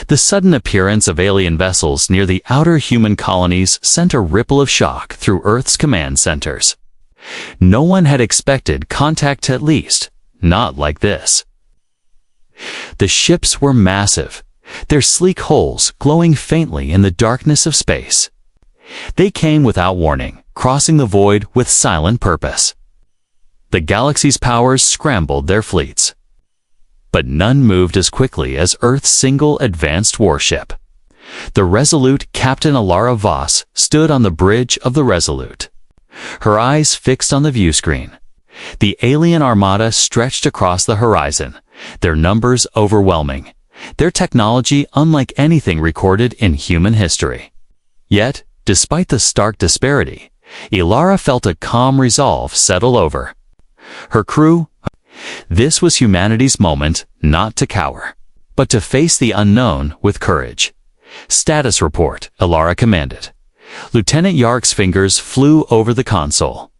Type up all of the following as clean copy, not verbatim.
The sudden appearance of alien vessels near the outer human colonies sent a ripple of shock through Earth's command centers. No one had expected contact, at least, not like this. The ships were massive, their sleek hulls glowing faintly in the darkness of space. They came without warning, crossing the void with silent purpose. The galaxy's powers scrambled their fleets. But none moved as quickly as Earth's single advanced warship. The resolute Captain Alara Voss stood on the bridge of the Resolute, her eyes fixed on the viewscreen. The alien armada stretched across the horizon, their numbers overwhelming, their technology unlike anything recorded in human history. Yet, despite the stark disparity, Alara felt a calm resolve settle over her crew. This was humanity's moment not to cower, but to face the unknown with courage. "Status report," Alara commanded. Lieutenant Yark's fingers flew over the console.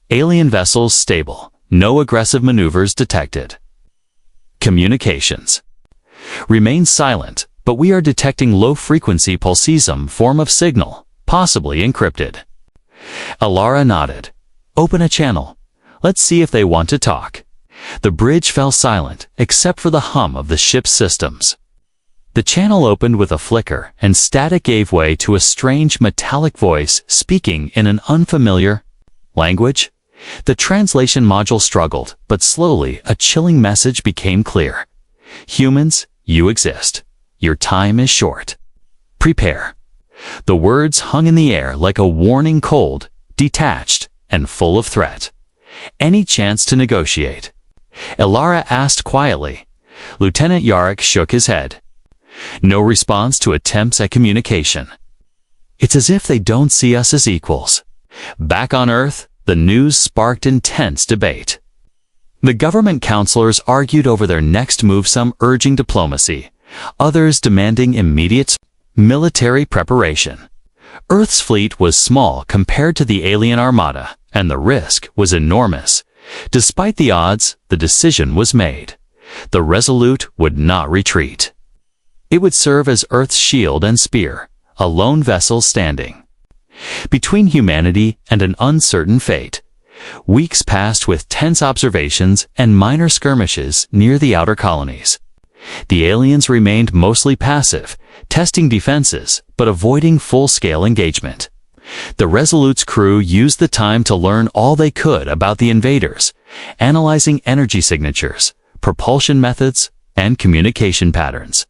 "Alien vessels stable. No aggressive maneuvers detected." "Communications. Remain silent, but we are detecting low-frequency pulsism form of signal, possibly encrypted." Alara nodded. "Open a channel. Let's see if they want to talk." The bridge fell silent, except for the hum of the ship's systems. The channel opened with a flicker, and static gave way to a strange metallic voice speaking in an unfamiliar language. The translation module struggled, but slowly a chilling message became clear. "Humans, you exist. Your time is short. Prepare." The words hung in the air like a warning, cold, detached, and full of threat. "Any chance to negotiate?" Alara asked quietly. Lieutenant Yark shook his head. No response to attempts at communication. "It's as if they don't see us as equals." Back on Earth, the news sparked intense debate. The government counselors argued over their next move, some urging diplomacy, others demanding immediate military preparation. Earth's fleet was small compared to the alien armada, and the risk was enormous. Despite the odds, the decision was made. The Resolute would not retreat. It would serve as Earth's shield and spear, a lone vessel standing between humanity and an uncertain fate. Weeks passed with tense observations and minor skirmishes near the outer colonies. The aliens remained mostly passive, testing defenses but avoiding full-scale engagement. The Resolute's crew used the time to learn all they could about the invaders, analyzing energy signatures, propulsion methods, and communication patterns.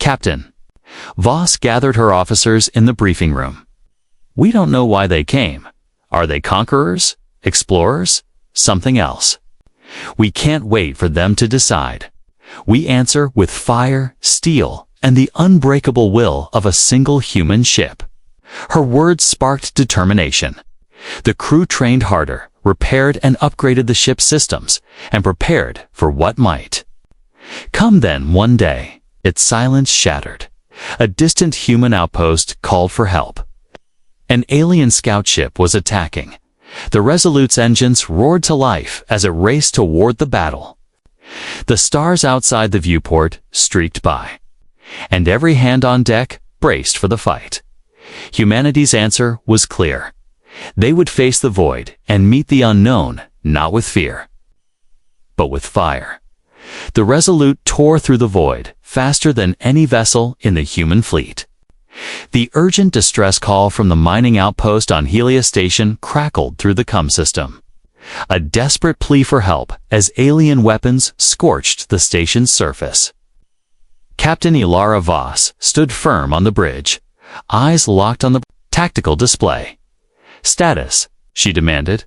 "Captain." Voss gathered her officers in the briefing room. "We don't know why they came. Are they conquerors? Explorers? Something else? We can't wait for them to decide. We answer with fire, steel, and the unbreakable will of a single human ship." Her words sparked determination. The crew trained harder, repaired and upgraded the ship's systems, and prepared for what might come. Then, one day, its silence shattered. A distant human outpost called for help. An alien scout ship was attacking. The Resolute's engines roared to life as it raced toward the battle. The stars outside the viewport streaked by, and every hand on deck braced for the fight. Humanity's answer was clear. They would face the void and meet the unknown, not with fear, but with fire. The Resolute tore through the void, faster than any vessel in the human fleet. The urgent distress call from the mining outpost on Helios Station crackled through the comm system. A desperate plea for help as alien weapons scorched the station's surface. Captain Alara Voss stood firm on the bridge, eyes locked on the tactical display. "Status," she demanded.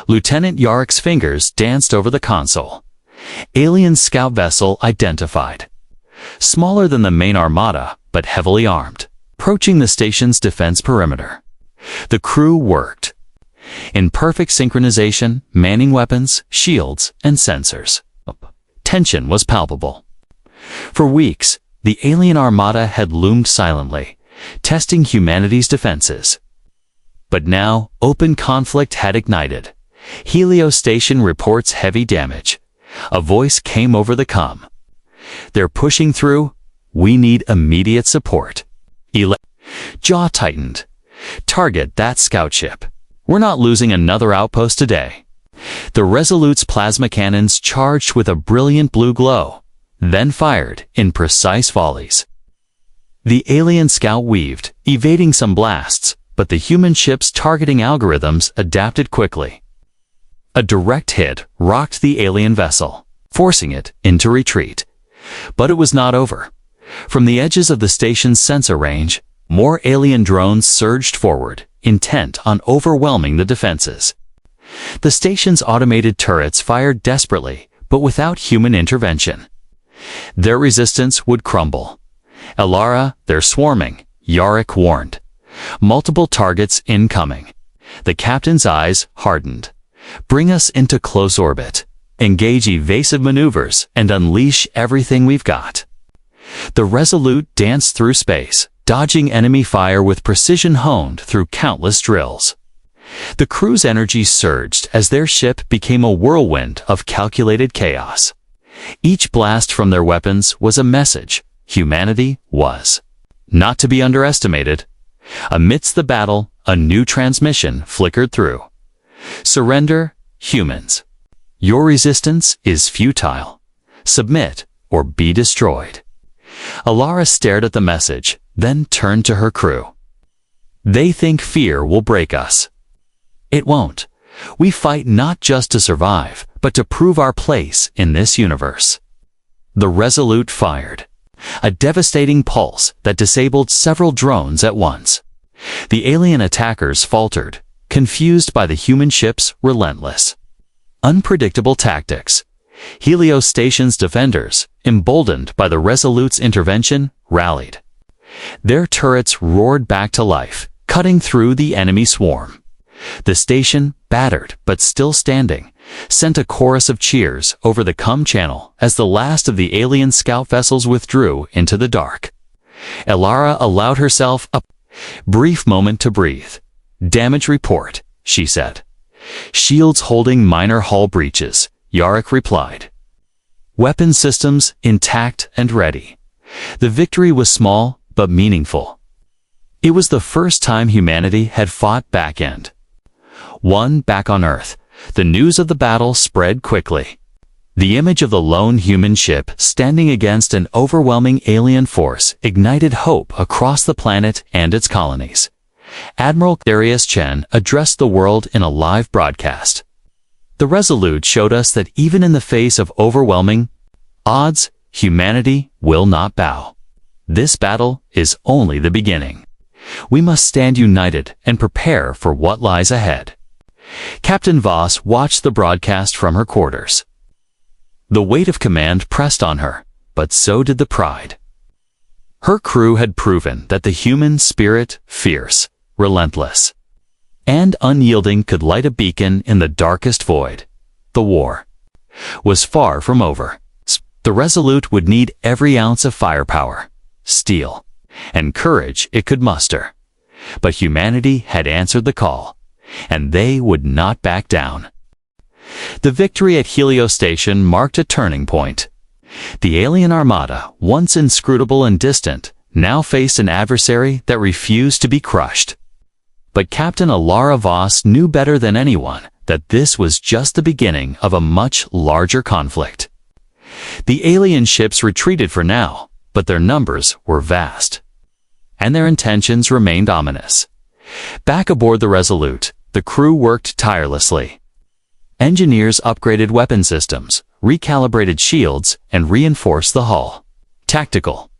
Lieutenant Yark's fingers danced over the console. "Alien scout vessel identified. Smaller than the main armada, but heavily armed, approaching the station's defense perimeter." The crew worked in perfect synchronization, manning weapons, shields, and sensors. Tension was palpable. For weeks, the alien armada had loomed silently, testing humanity's defenses. But now, open conflict had ignited. Helios Station reports heavy damage. A voice came over the comm. "They're pushing through. We need immediate support. Jaw tightened. Target that scout ship. We're not losing another outpost today. The Resolute's plasma cannons charged with a brilliant blue glow, then fired in precise volleys. The alien scout weaved, evading some blasts, but the human ship's targeting algorithms adapted quickly. A direct hit rocked the alien vessel, forcing it into retreat. But it was not over. From the edges of the station's sensor range, more alien drones surged forward, intent on overwhelming the defenses. The station's automated turrets fired desperately, but without human intervention. Their resistance would crumble. Elara, they're swarming, Yarick warned. Multiple targets incoming. The captain's eyes hardened. Bring us into close orbit. Engage evasive maneuvers and unleash everything we've got. The Resolute danced through space, dodging enemy fire with precision honed through countless drills. The crew's energy surged as their ship became a whirlwind of calculated chaos. Each blast from their weapons was a message. Humanity was not to be underestimated. Amidst the battle, a new transmission flickered through. Surrender, humans. Your resistance is futile. Submit or be destroyed. Elara stared at the message, then turned to her crew. They think fear will break us. It won't. We fight not just to survive, but to prove our place in this universe. The Resolute fired. A devastating pulse that disabled several drones at once. The alien attackers faltered, confused by the human ship's relentless, unpredictable tactics. Helios Station's defenders, emboldened by the Resolute's intervention, rallied. Their turrets roared back to life, cutting through the enemy swarm. The station, battered but still standing, sent a chorus of cheers over the com channel as the last of the alien scout vessels withdrew into the dark. Elara allowed herself a brief moment to breathe. Damage report, she said. Shields holding minor hull breaches, Yarick replied. Weapon systems intact and ready. The victory was small but meaningful. It was the first time humanity had fought back-end. Back on Earth, the news of the battle spread quickly. The image of the lone human ship standing against an overwhelming alien force ignited hope across the planet and its colonies. Admiral Darius Chen addressed the world in a live broadcast. The Resolute showed us that even in the face of overwhelming odds, humanity will not bow. This battle is only the beginning. We must stand united and prepare for what lies ahead. Captain Voss watched the broadcast from her quarters. The weight of command pressed on her, but so did the pride. Her crew had proven that the human spirit, fierce, relentless, and unyielding, could light a beacon in the darkest void. The war was far from over. The Resolute would need every ounce of firepower, steel, and courage it could muster. But humanity had answered the call, and they would not back down. The victory at Helios Station marked a turning point. The alien armada, once inscrutable and distant, now faced an adversary that refused to be crushed. But Captain Elara Voss knew better than anyone that this was just the beginning of a much larger conflict. The alien ships retreated for now, but their numbers were vast, and their intentions remained ominous. Back aboard the Resolute, the crew worked tirelessly. Engineers upgraded weapon systems, recalibrated shields, and reinforced the hull. Tactical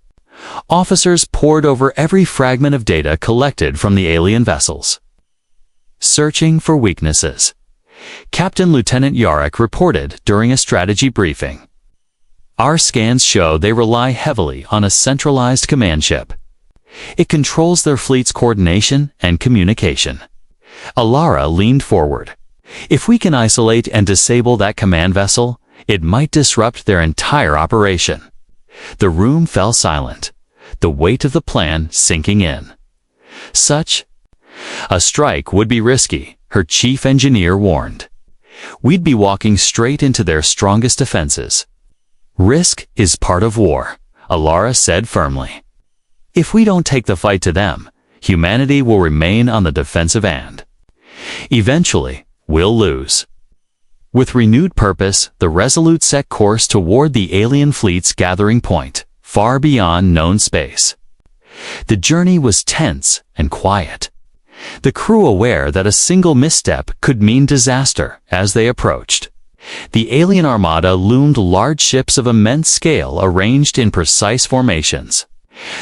officers pored over every fragment of data collected from the alien vessels, searching for weaknesses. Captain Lieutenant Yarick reported during a strategy briefing. Our scans show they rely heavily on a centralized command ship. It controls their fleet's coordination and communication. Elara leaned forward. If we can isolate and disable that command vessel, it might disrupt their entire operation. The room fell silent, the weight of the plan sinking in. Such a strike would be risky, her chief engineer warned. We'd be walking straight into their strongest defenses. Risk is part of war, Alara said firmly. If we don't take the fight to them, humanity will remain on the defensive end. Eventually, we'll lose. With renewed purpose, the Resolute set course toward the alien fleet's gathering point, far beyond known space. The journey was tense and quiet, the crew aware that a single misstep could mean disaster as they approached. The alien armada loomed, large ships of immense scale arranged in precise formations,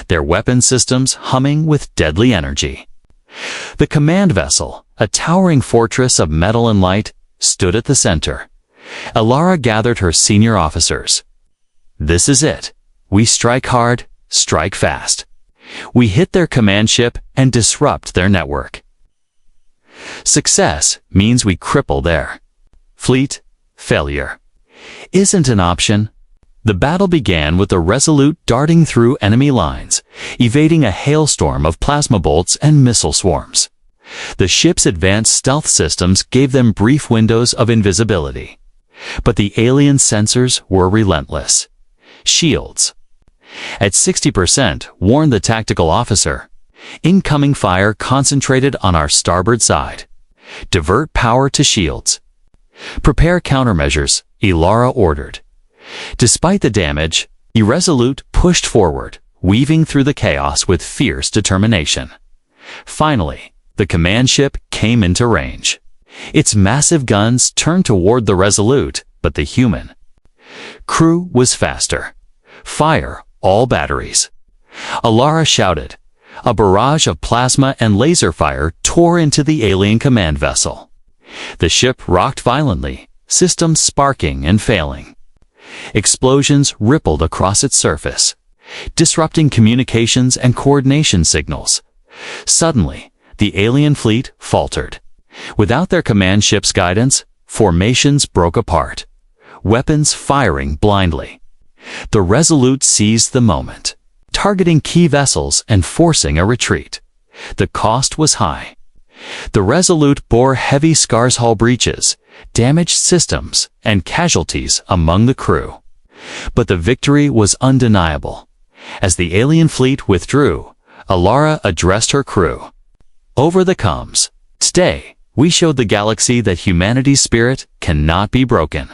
their weapon systems humming with deadly energy. The command vessel, a towering fortress of metal and light, stood at the center. Alara gathered her senior officers. This is it. We strike hard, strike fast. We hit their command ship and disrupt their network. Success means we cripple their fleet. Failure isn't an option. The battle began with the Resolute darting through enemy lines, evading a hailstorm of plasma bolts and missile swarms. The ship's advanced stealth systems gave them brief windows of invisibility. But the alien sensors were relentless. Shields at 60% warned the tactical officer. Incoming fire concentrated on our starboard side. Divert power to shields. Prepare countermeasures, Alara ordered. Despite the damage, the Resolute pushed forward, weaving through the chaos with fierce determination. Finally, the command ship came into range. Its massive guns turned toward the Resolute, but the human crew was faster. Fire all batteries. Alara shouted. A barrage of plasma and laser fire tore into the alien command vessel. The ship rocked violently, systems sparking and failing. Explosions rippled across its surface, disrupting communications and coordination signals. Suddenly, the alien fleet faltered. Without their command ship's guidance, formations broke apart, weapons firing blindly. The Resolute seized the moment, targeting key vessels and forcing a retreat. The cost was high. The Resolute bore heavy scars, hull breaches, damaged systems, and casualties among the crew. But the victory was undeniable. As the alien fleet withdrew, Alara addressed her crew. Over the comms, today, we showed the galaxy that humanity's spirit cannot be broken.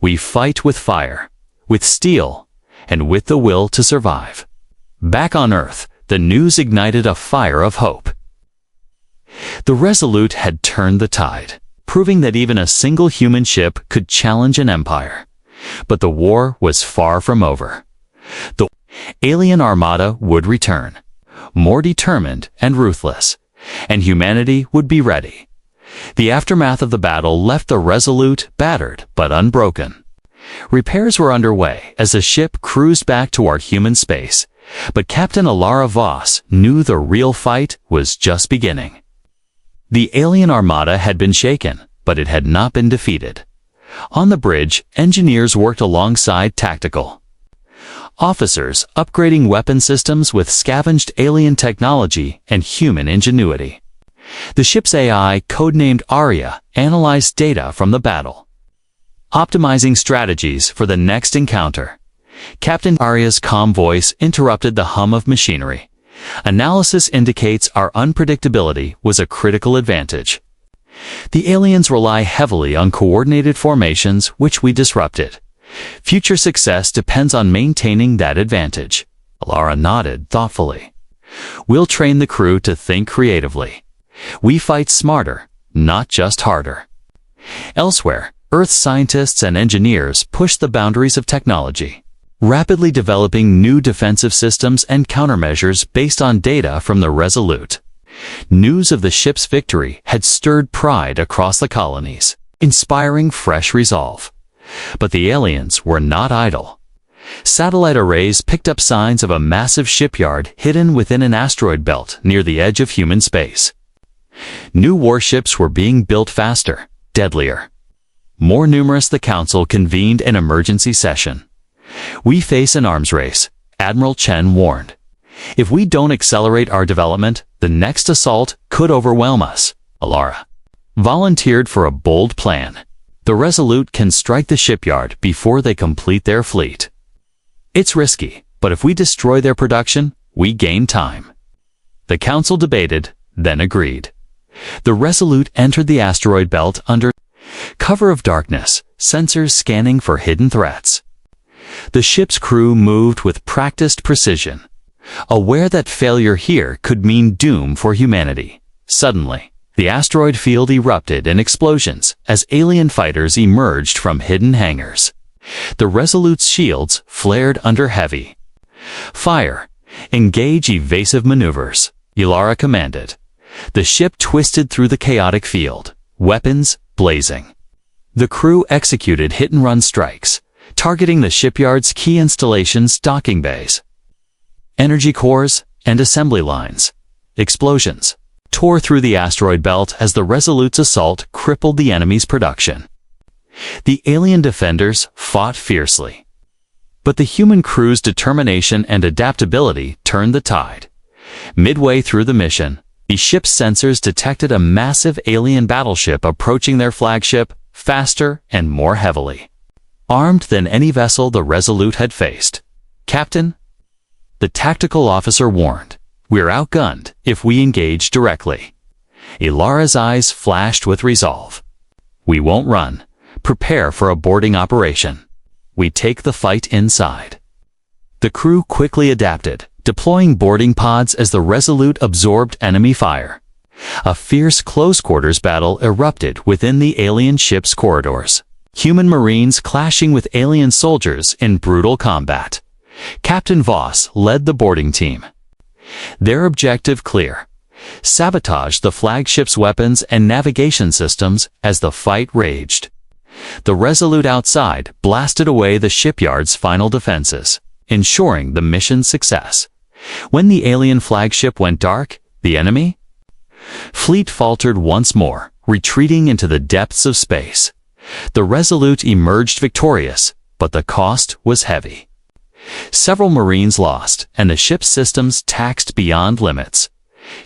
We fight with fire, with steel, and with the will to survive. Back on Earth, the news ignited a fire of hope. The Resolute had turned the tide, proving that even a single human ship could challenge an empire. But the war was far from over. The alien armada would return, more determined and ruthless, and humanity would be ready. The aftermath of the battle left the Resolute battered but unbroken. Repairs were underway as the ship cruised back toward human space, but Captain Alara Voss knew the real fight was just beginning. The alien armada had been shaken, but it had not been defeated. On the bridge, engineers worked alongside tactical officers, upgrading weapon systems with scavenged alien technology and human ingenuity. The ship's AI, codenamed Arya, analyzed data from the battle, optimizing strategies for the next encounter. Captain Arya's calm voice interrupted the hum of machinery. Analysis indicates our unpredictability was a critical advantage. The aliens rely heavily on coordinated formations, which we disrupted. Future success depends on maintaining that advantage. Alara nodded thoughtfully. We'll train the crew to think creatively. We fight smarter, not just harder. Elsewhere, Earth's scientists and engineers push the boundaries of technology, rapidly developing new defensive systems and countermeasures based on data from the Resolute. News of the ship's victory had stirred pride across the colonies, inspiring fresh resolve. But the aliens were not idle. Satellite arrays picked up signs of a massive shipyard hidden within an asteroid belt near the edge of human space. New warships were being built faster, deadlier. More numerous, the Council convened an emergency session. We face an arms race, Admiral Chen warned. If we don't accelerate our development, the next assault could overwhelm us. Alara volunteered for a bold plan. The Resolute can strike the shipyard before they complete their fleet. It's risky, but but if we destroy their production, we gain time. The council debated, then agreed. The Resolute entered the asteroid belt under cover of darkness, sensors scanning for hidden threats. The ship's crew moved with practiced precision, aware that failure here could mean doom for humanity. Suddenly, the asteroid field erupted in explosions as alien fighters emerged from hidden hangars. The Resolute's shields flared under heavy fire. Engage evasive maneuvers, Ilara commanded. The ship twisted through the chaotic field, weapons blazing. The crew executed hit-and-run strikes, targeting the shipyard's key installations, docking bays, energy cores, and assembly lines. Explosions tore through the asteroid belt as the Resolute's assault crippled the enemy's production. The alien defenders fought fiercely, but the human crew's determination and adaptability turned the tide. Midway through the mission, the ship's sensors detected a massive alien battleship approaching their flagship faster and more heavily armed than any vessel the Resolute had faced. "Captain," the tactical officer warned, "we're outgunned if we engage directly." Ilara's eyes flashed with resolve. "We won't run. Prepare for a boarding operation. We take the fight inside." The crew quickly adapted, deploying boarding pods as the Resolute absorbed enemy fire. A fierce close-quarters battle erupted within the alien ship's corridors. Human Marines clashing with alien soldiers in brutal combat. Captain Voss led the boarding team. Their objective clear: sabotage the flagship's weapons and navigation systems as the fight raged. The Resolute outside blasted away the shipyard's final defenses, ensuring the mission's success. When the alien flagship went dark, the enemy fleet faltered once more, retreating into the depths of space. The Resolute emerged victorious, but the cost was heavy. Several Marines lost, and the ship's systems taxed beyond limits.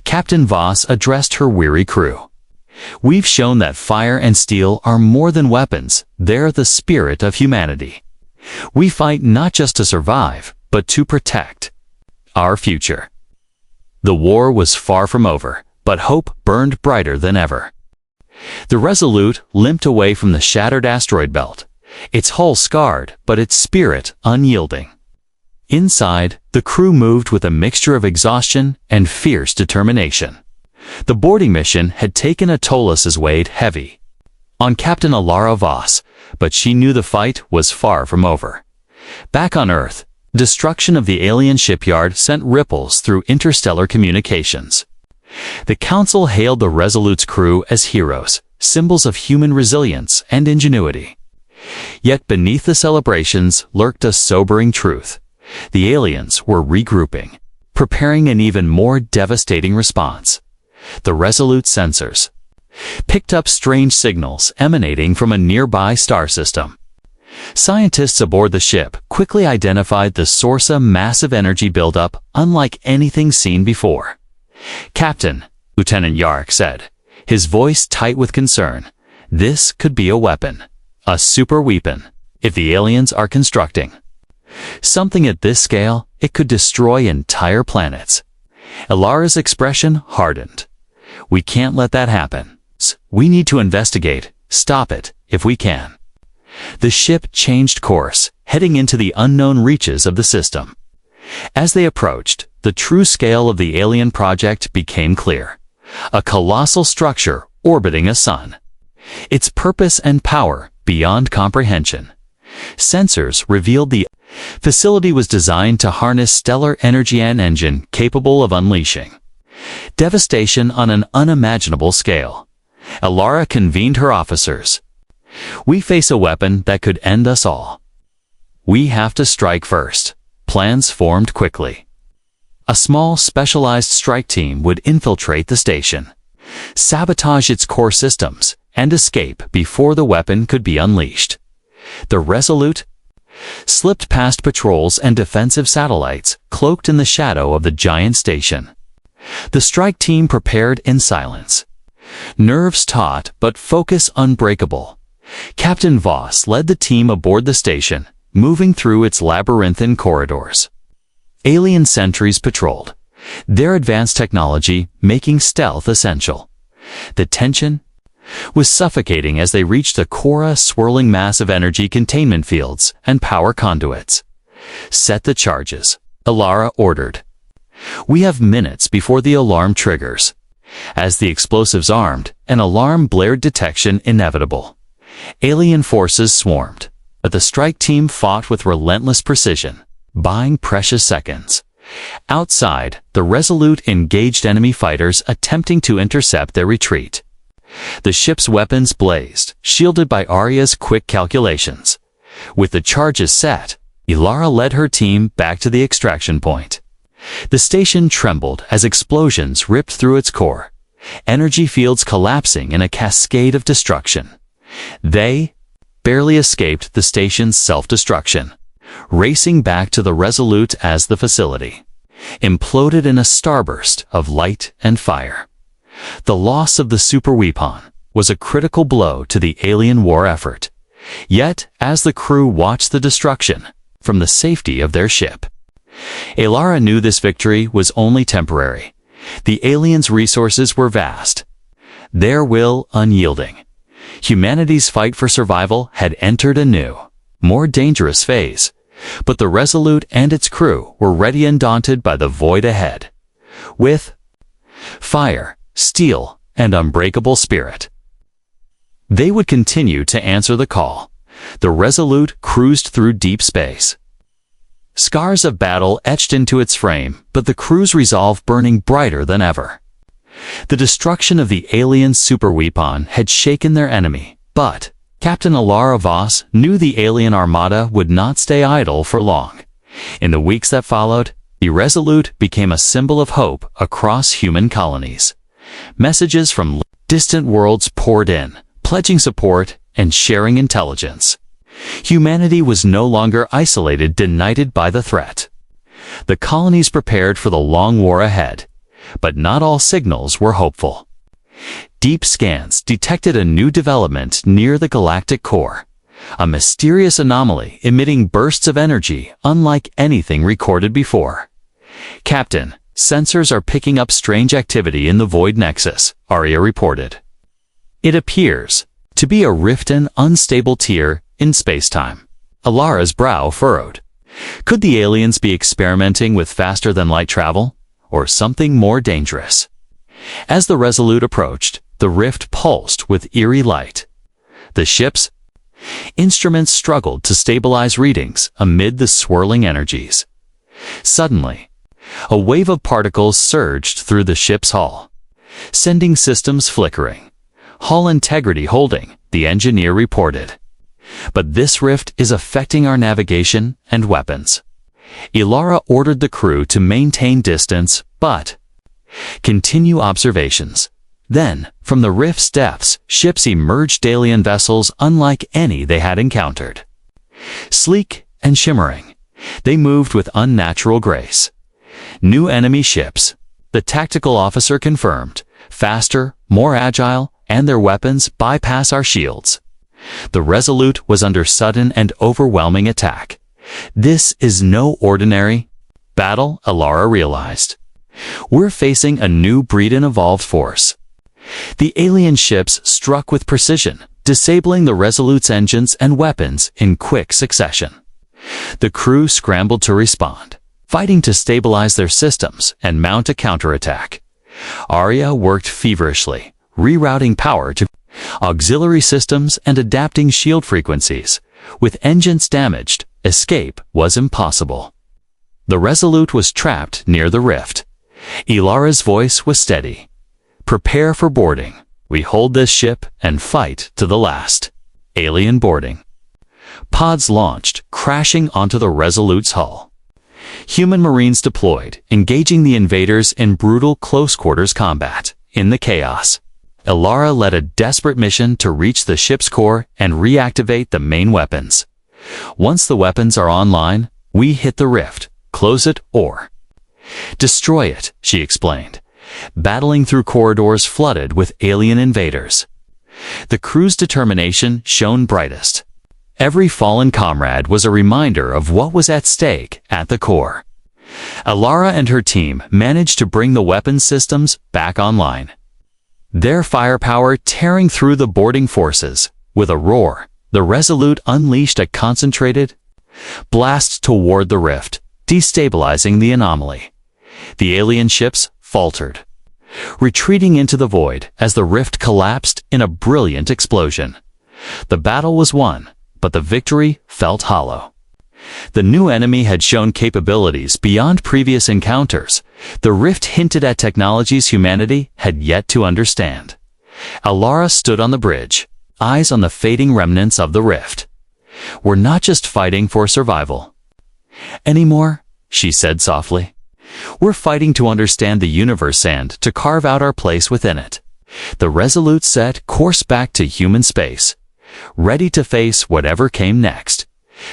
Captain Voss addressed her weary crew. "We've shown that fire and steel are more than weapons, they're the spirit of humanity. We fight not just to survive, but to protect our future." The war was far from over, but hope burned brighter than ever. The Resolute limped away from the shattered asteroid belt, its hull scarred but its spirit unyielding. Inside, the crew moved with a mixture of exhaustion and fierce determination. The boarding mission had taken a toll as weight heavy on Captain Ilara Voss, but she knew the fight was far from over. Back on Earth, destruction of the alien shipyard sent ripples through interstellar communications. The Council hailed the Resolute's crew as heroes, symbols of human resilience and ingenuity. Yet beneath the celebrations lurked a sobering truth. The aliens were regrouping, preparing an even more devastating response. The Resolute sensors picked up strange signals emanating from a nearby star system. Scientists aboard the ship quickly identified the source: a massive energy buildup unlike anything seen before. "Captain," Lieutenant Yark said, his voice tight with concern, "this could be a weapon, a super weapon, if the aliens are constructing something at this scale. It could destroy entire planets." Ilara's expression hardened. "We can't let that happen. We need to investigate, stop it, if we can." The ship changed course, heading into the unknown reaches of the system. As they approached, the true scale of the alien project became clear. A colossal structure orbiting a sun. Its purpose and power beyond comprehension. Sensors revealed the facility was designed to harness stellar energy, an engine capable of unleashing devastation on an unimaginable scale. Ilara convened her officers. "We face a weapon that could end us all. We have to strike first." Plans formed quickly. A small, specialized strike team would infiltrate the station, sabotage its core systems, and escape before the weapon could be unleashed. The Resolute slipped past patrols and defensive satellites, cloaked in the shadow of the giant station. The strike team prepared in silence. Nerves taut but focus unbreakable. Captain Voss led the team aboard the station, moving through its labyrinthine corridors. Alien sentries patrolled, their advanced technology making stealth essential. The tension was suffocating as they reached the Cora swirling mass of energy containment fields and power conduits. "Set the charges," Alara ordered. "We have minutes before the alarm triggers." As the explosives armed, an alarm blared, detection inevitable. Alien forces swarmed, but the strike team fought with relentless precision, buying precious seconds. Outside, the Resolute engaged enemy fighters attempting to intercept their retreat. The ship's weapons blazed, shielded by Arya's quick calculations. With the charges set, Ilara led her team back to the extraction point. The station trembled as explosions ripped through its core, energy fields collapsing in a cascade of destruction. They barely escaped the station's self-destruction, racing back to the Resolute as the facility imploded in a starburst of light and fire. The loss of the super weapon was a critical blow to the alien war effort. Yet, as the crew watched the destruction from the safety of their ship, Alara knew this victory was only temporary. The aliens' resources were vast, their will unyielding. Humanity's fight for survival had entered a new, more dangerous phase, but the Resolute and its crew were ready, undaunted by the void ahead. With fire, steel, and unbreakable spirit, they would continue to answer the call. The Resolute cruised through deep space, scars of battle etched into its frame, but the crew's resolve burning brighter than ever. The destruction of the alien super weapon had shaken their enemy, but Captain Alara Voss knew the alien armada would not stay idle for long. In the weeks that followed, the Resolute became a symbol of hope across human colonies. Messages from distant worlds poured in, pledging support and sharing intelligence. Humanity was no longer isolated, denied by the threat. The colonies prepared for the long war ahead, but not all signals were hopeful. Deep scans detected a new development near the galactic core, a mysterious anomaly emitting bursts of energy unlike anything recorded before. "Captain, sensors are picking up strange activity in the Void Nexus," Arya reported. "It appears to be a rift, an unstable tier in spacetime." Alara's brow furrowed. Could the aliens be experimenting with faster-than-light travel, or something more dangerous? As the Resolute approached, the rift pulsed with eerie light. The ship's instruments struggled to stabilize readings amid the swirling energies. Suddenly, a wave of particles surged through the ship's hull, sending systems flickering. "Hull integrity holding," the engineer reported. "But this rift is affecting our navigation and weapons." Ilara ordered the crew to maintain distance, but continue observations. Then, from the rift's depths, ships emerged, alien vessels unlike any they had encountered. Sleek and shimmering, they moved with unnatural grace. New enemy ships, the tactical officer confirmed, faster, more agile, and their weapons bypass our shields. The Resolute was under sudden and overwhelming attack. This is no ordinary battle, Alara realized. We're facing a new breed and evolved force. The alien ships struck with precision, disabling the Resolute's engines and weapons in quick succession. The crew scrambled to respond, fighting to stabilize their systems and mount a counterattack. Arya worked feverishly, rerouting power to auxiliary systems and adapting shield frequencies. With engines damaged, escape was impossible. The Resolute was trapped near the rift. Ilara's voice was steady. "Prepare for boarding. We hold this ship and fight to the last." Alien boarding. Pods launched, crashing onto the Resolute's hull. Human Marines deployed, engaging the invaders in brutal close-quarters combat. In the chaos, Ilara led a desperate mission to reach the ship's core and reactivate the main weapons. "Once the weapons are online, we hit the rift, close it or destroy it," she explained, battling through corridors flooded with alien invaders. The crew's determination shone brightest. Every fallen comrade was a reminder of what was at stake at the core. Alara and her team managed to bring the weapons systems back online, their firepower tearing through the boarding forces. With a roar, the Resolute unleashed a concentrated blast toward the rift, destabilizing the anomaly. The alien ships faltered, retreating into the void as the rift collapsed in a brilliant explosion. The battle was won, but the victory felt hollow. The new enemy had shown capabilities beyond previous encounters. The rift hinted at technologies humanity had yet to understand. Alara stood on the bridge, eyes on the fading remnants of the rift. "We're not just fighting for survival anymore," she said softly. "We're fighting to understand the universe and to carve out our place within it." The Resolute set course back to human space, ready to face whatever came next.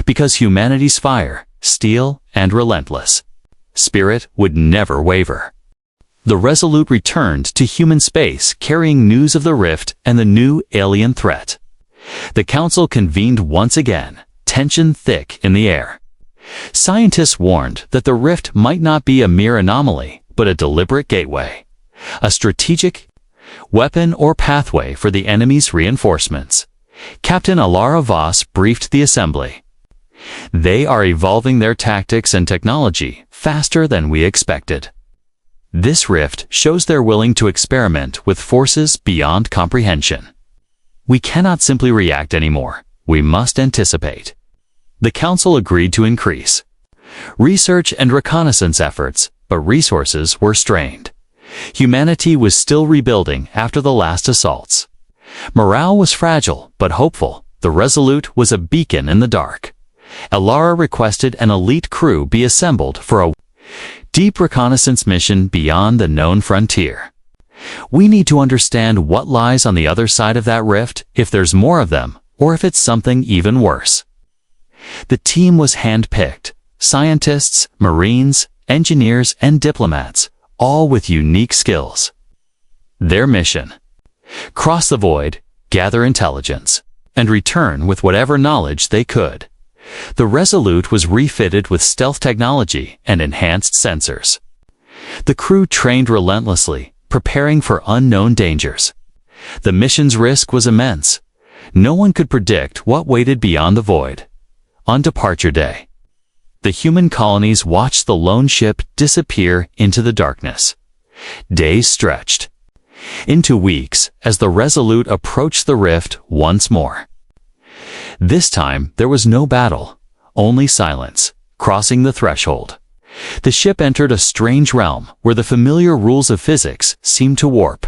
Because humanity's fire, steel and relentless spirit, would never waver. The Resolute returned to human space carrying news of the rift and the new alien threat. The Council convened once again, tension thick in the air. Scientists warned that the rift might not be a mere anomaly, but a deliberate gateway, a strategic weapon or pathway for the enemy's reinforcements. Captain Alara Voss briefed the assembly. "They are evolving their tactics and technology faster than we expected. This rift shows they're willing to experiment with forces beyond comprehension. We cannot simply react anymore. We must anticipate." The Council agreed to increase research and reconnaissance efforts, but resources were strained. Humanity was still rebuilding after the last assaults. Morale was fragile but hopeful. The Resolute was a beacon in the dark. Alara requested an elite crew be assembled for a deep reconnaissance mission beyond the known frontier. "We need to understand what lies on the other side of that rift, if there's more of them, or if it's something even worse." The team was hand-picked: scientists, marines, engineers, and diplomats, all with unique skills. Their mission: cross the void, gather intelligence, and return with whatever knowledge they could. The Resolute was refitted with stealth technology and enhanced sensors. The crew trained relentlessly, preparing for unknown dangers. The mission's risk was immense. No one could predict what waited beyond the void. On departure day, the human colonies watched the lone ship disappear into the darkness. Days stretched into weeks as the Resolute approached the rift once more. This time, there was no battle, only silence, crossing the threshold. The ship entered a strange realm where the familiar rules of physics seemed to warp.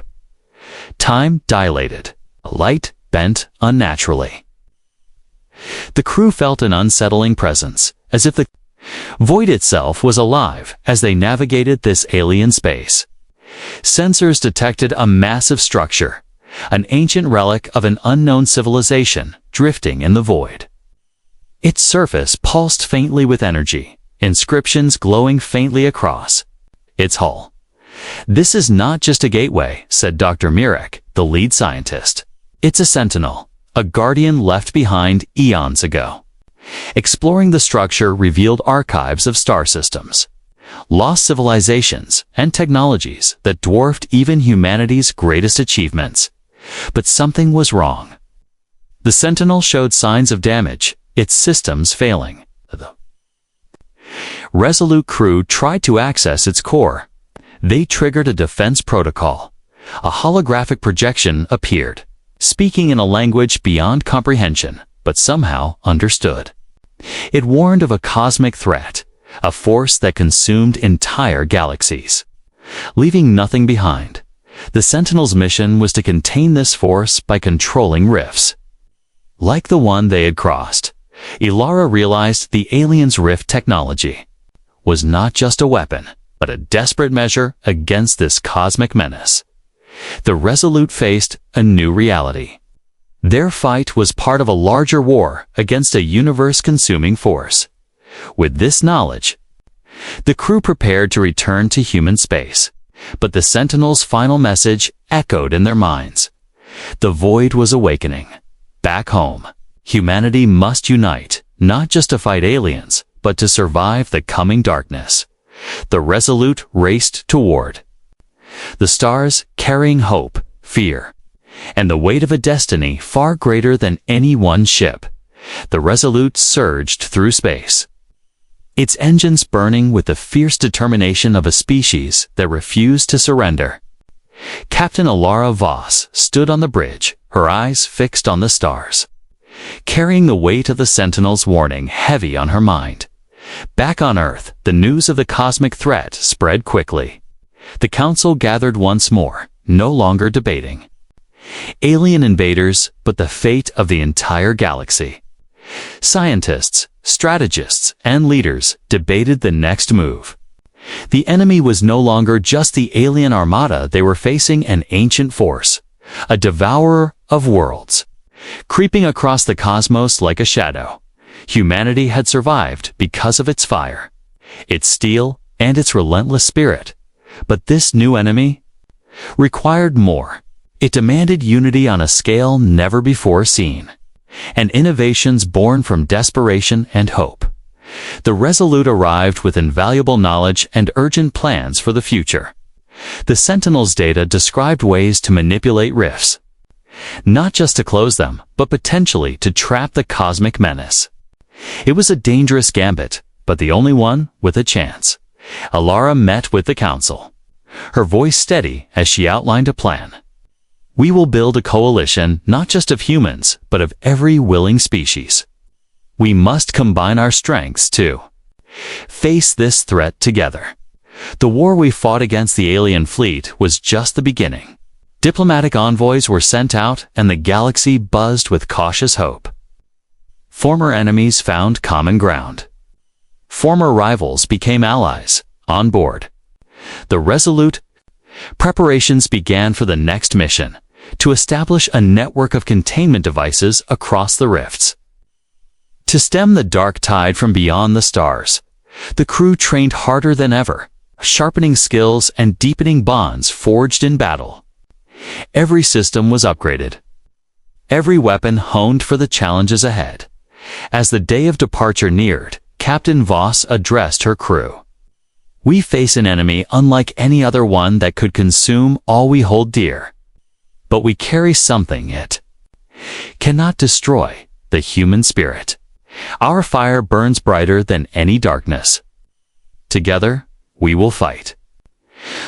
Time dilated, light bent unnaturally. The crew felt an unsettling presence, as if the void itself was alive as they navigated this alien space. Sensors detected a massive structure, an ancient relic of an unknown civilization drifting in the void. Its surface pulsed faintly with energy, inscriptions glowing faintly across its hull. "This is not just a gateway," said Dr. Mirek, the lead scientist. "It's a sentinel, a guardian left behind eons ago." Exploring the structure revealed archives of star systems, lost civilizations, and technologies that dwarfed even humanity's greatest achievements. But something was wrong. The Sentinel showed signs of damage, its systems failing. The Resolute crew tried to access its core. They triggered a defense protocol. A holographic projection appeared, speaking in a language beyond comprehension, but somehow understood. It warned of a cosmic threat, a force that consumed entire galaxies, leaving nothing behind. The Sentinel's mission was to contain this force by controlling rifts. Like the one they had crossed, Alara realized the aliens' rift technology was not just a weapon, but a desperate measure against this cosmic menace. The Resolute faced a new reality. Their fight was part of a larger war against a universe-consuming force. With this knowledge, the crew prepared to return to human space. But the Sentinel's final message echoed in their minds. The void was awakening. Back home, humanity must unite, not just to fight aliens, but to survive the coming darkness. The Resolute raced toward the stars, carrying hope, fear, and the weight of a destiny far greater than any one ship. The Resolute surged through space, its engines burning with the fierce determination of a species that refused to surrender. Captain Alara Voss stood on the bridge, her eyes fixed on the stars, carrying the weight of the Sentinel's warning heavy on her mind. Back on Earth, the news of the cosmic threat spread quickly. The Council gathered once more, no longer debating alien invaders, but the fate of the entire galaxy. Scientists, strategists, and leaders debated the next move. The enemy was no longer just the alien armada they were facing, an ancient force, a devourer of worlds, creeping across the cosmos like a shadow. Humanity had survived because of its fire, its steel, and its relentless spirit. But this new enemy required more. It demanded unity on a scale never before seen, and innovations born from desperation and hope. The Resolute arrived with invaluable knowledge and urgent plans for the future. The Sentinel's data described ways to manipulate rifts, not just to close them, but potentially to trap the cosmic menace. It was a dangerous gambit, but the only one with a chance. Alara met with the Council, her voice steady as she outlined a plan. We will build a coalition not just of humans, but of every willing species. We must combine our strengths to face this threat together. The war we fought against the alien fleet was just the beginning. Diplomatic envoys were sent out, and the galaxy buzzed with cautious hope. Former enemies found common ground. Former rivals became allies, on board. The Resolute preparations began for the next mission, to establish a network of containment devices across the rifts. To stem the dark tide from beyond the stars, the crew trained harder than ever, sharpening skills and deepening bonds forged in battle. Every system was upgraded, every weapon honed for the challenges ahead. As the day of departure neared, Captain Voss addressed her crew. We face an enemy unlike any other one that could consume all we hold dear. But we carry something it cannot destroy, the human spirit. Our fire burns brighter than any darkness. Together, we will fight.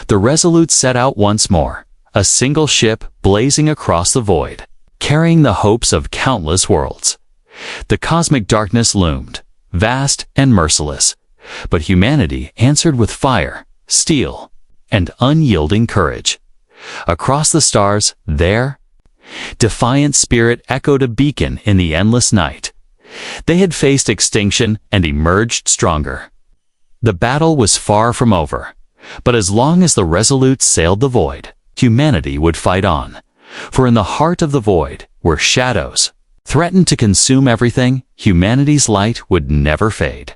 The Resolute set out once more, a single ship blazing across the void, carrying the hopes of countless worlds. The cosmic darkness loomed, vast and merciless, but humanity answered with fire, steel, and unyielding courage. Across the stars, their defiant spirit echoed a beacon in the endless night. They had faced extinction and emerged stronger. The battle was far from over, but as long as the Resolute sailed the void, humanity would fight on. For in the heart of the void were shadows. Threatened to consume everything, humanity's light would never fade.